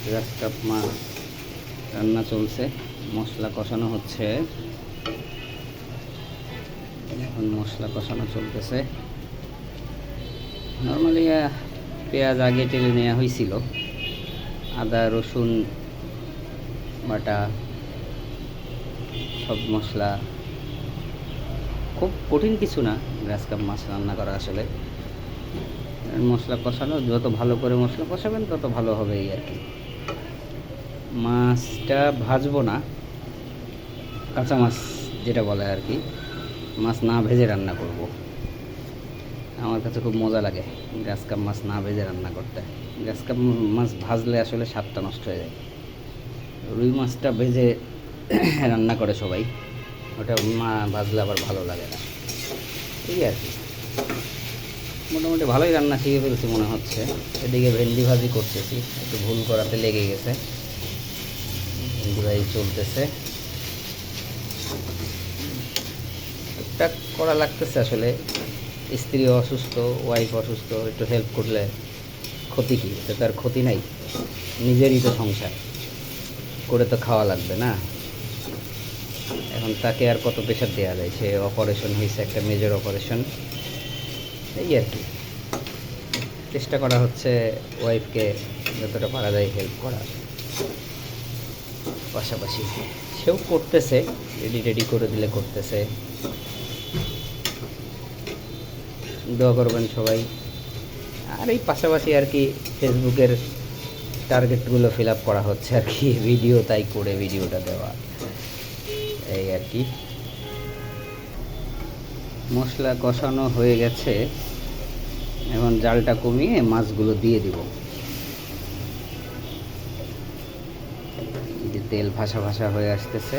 গ্রাস cup মাছ রান্না চলছে, মশলা কষানো হচ্ছে। এখন মশলা কষানো চলতেছে। নর্মালি পেঁয়াজ আগে টেলে নেওয়া হয়েছিল, আদা রসুন বাটা সব মশলা, খুব কঠিন কিছু না গ্রাস কাপ মাছ রান্না করা। আসলে মশলা কষানো, যত ভালো করে মশলা কষাবেন তত ভালো হবে এই আর কি। মাছটা ভাজবো না, কাঁচা মাছ যেটা বলে আর কি, মাছ না ভেজে রান্না করব। আমার কাছে খুব মজা লাগে গ্রাস কাপ মাছ না ভেজে রান্না করতে। গ্রাস কাপ মাছ ভাজলে আসলে স্বাদটা নষ্ট হয়ে যায়। রুই মাছটা ভেজে রান্না করে সবাই, ওটা ভাজলে আবার ভালো লাগে না, এই আর কি। মোটামুটি ভালোই রান্না শিখে ফেলছি মনে হচ্ছে। এদিকে ভেন্ডি ভাজি করতেছি, একটু ভুল করাতে লেগে গেছে, ভেন্ডি ভাজি চলতেছে। একটা করা লাগতেছে আসলে, স্ত্রী অসুস্থ, ওয়াইফ অসুস্থ, একটু হেল্প করলে ক্ষতি কী? এতে তার ক্ষতি নাই, নিজেরই তো সংসার, করে তো খাওয়া লাগবে না। এখন তাকে আর কত প্রেশার দেওয়া যায়? সে অপারেশন হয়েছে, একটা মেজর অপারেশন, এই আর কি। চেষ্টা করা হচ্ছে ওয়াইফকে যতটা পারা যায় হেল্প করার, পাশাপাশি সেও করতেছে, রেডি করে দিলে করতেছে। দোয়া করবেন সবাই। আর এই পাশাপাশি আর কি ফেসবুকের টার্গেটগুলো ফিল আপ করা হচ্ছে আর কি, ভিডিও তাই করে ভিডিওটা দেওয়া, এই আর কি। মশলা কষানো হয়ে গেছে, এখন জালটা কমিয়ে মাছগুলো দিয়ে দিব। যে তেল ভাসা ভাসা হয়ে আসতেছে,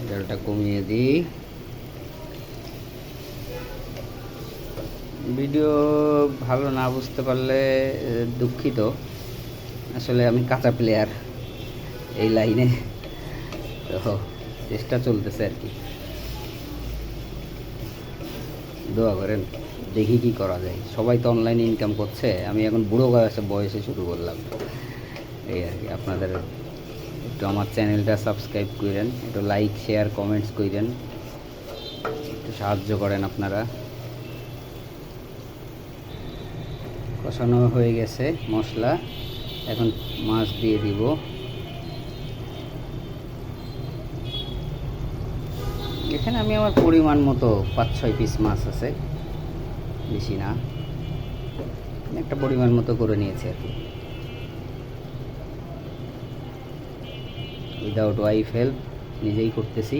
জালটা কমিয়ে দিই। ভিডিও ভালো না বুঝতে পারলে দুঃখিত, আসলে আমি কাঁচা প্লেয়ার এই লাইনে, তো চেষ্টা চলতেছে আর কি। দোয়া করেন, দেখি কি করা যায়। সবাই তো অনলাইনে ইনকাম করছে, আমি এখন বুড়ো বয়সে শুরু করলাম, এই আর কি। আপনাদের একটু আমার চ্যানেলটা সাবস্ক্রাইব করেন, একটু লাইক শেয়ার কমেন্টস করেন, একটু সাহায্য করেন আপনারা। কষানো হয়ে গেছে মশলা, এখন মাছ দিয়ে দিব। এখানে আমি আমার পরিমাণ মতো 5-6 পিস মাছ আছে, বেশি না, একটা পরিমাণ মতো করে নিয়েছি আর কি। উইদাউট ওয়াইফ হেল্প, নিজেই করতেছি।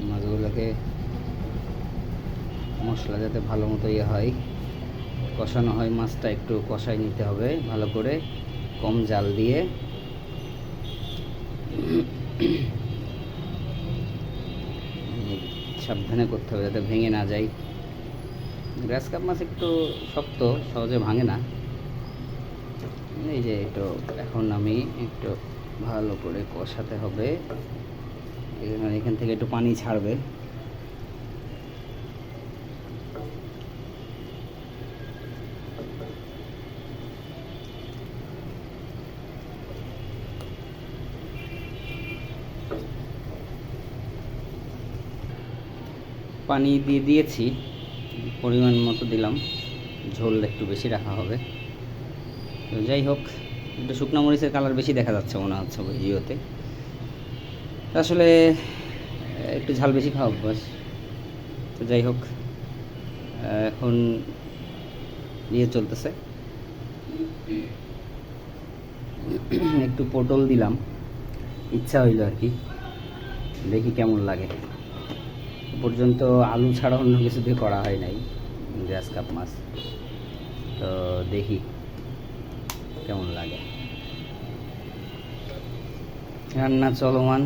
মাছগুলোকে মশলা যাতে ভালো মতো হয়, কষানো হয়, মাছটা একটু কষাই নিতে হবে ভালো করে, কম জাল দিয়ে। সাবধানে করতে হবে যাতে ভেঙে না যায়। গ্রাস কাপ মাছ একটু শক্ত, সহজে ভাঙে না। এই যে একটু এখন আমি একটু ভালো করে কষাতে হবে, এখান থেকে একটু পানি ছাড়বে। পানি দিয়ে দিয়েছি, পরিমাণ মতো দিলাম, ঝোল একটু বেশি রাখা হবে। তো যাই হোক, একটু শুকনো মরিচের কালার বেশি দেখা যাচ্ছে মনে হচ্ছে ভিডিওতে, আসলে একটু ঝাল বেশি খাওয়া অভ্যাস। তো যাই হোক, এখন দিয়ে চলতেছে। একটু পটল দিলাম, ইচ্ছা হইলো আর কি, দেখি কেমন লাগে। পর্যন্ত আলু ছাড়া অন্য কিছু দিয়ে করা হয় নাই গ্রাস কাপ মাছ, তো দেখি কেমন লাগে। রান্না চলমান,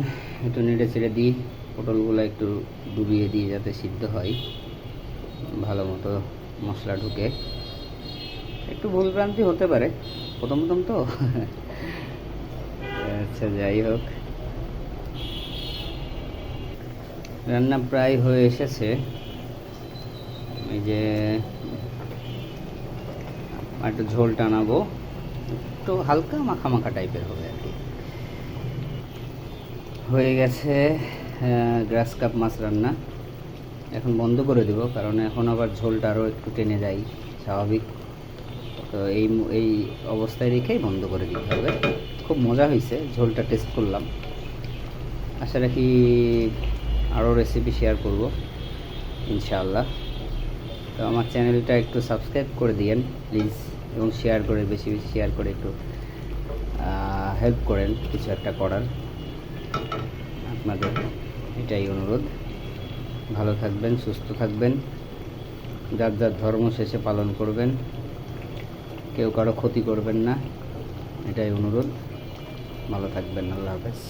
একটু নেড়ে চেড়ে দিই, পটলগুলো একটু ডুবিয়ে দিই যাতে সিদ্ধ হয় ভালো মতো, মশলা ঢুকে। একটু ভুলভ্রান্তি হতে পারে প্রথম তো। আচ্ছা যাই হোক, রান্না প্রায় হয়ে এসেছে। এই যে একটু ঝোল টানাবো, একটু হালকা মাখা মাখা টাইপের হবে আর কি। হয়ে গেছে গ্রাস কাপ মাছ রান্না। এখন বন্ধ করে দেব, কারণ এখন আবার ঝোলটা আরও একটু টেনে যায় স্বাভাবিক। তো এই অবস্থায় রেখেই বন্ধ করে দিতে হবে। খুব মজা হয়েছে, ঝোলটা টেস্ট করলাম। আশা রাখি আরও রেসিপি শেয়ার করব ইনশাআল্লাহ। তো আমার চ্যানেলটা একটু সাবস্ক্রাইব করে দিয়েন প্লিজ, এবং শেয়ার করে বেশি বেশি শেয়ার করে একটু হেল্প করেন কিছু একটা করার। আপনাদের এটাই অনুরোধ। ভালো থাকবেন, সুস্থ থাকবেন, যার যার ধর্ম শেষে পালন করবেন, কেউ কারো ক্ষতি করবেন না, এটাই অনুরোধ। ভালো থাকবেন, আল্লাহ হাফেজ।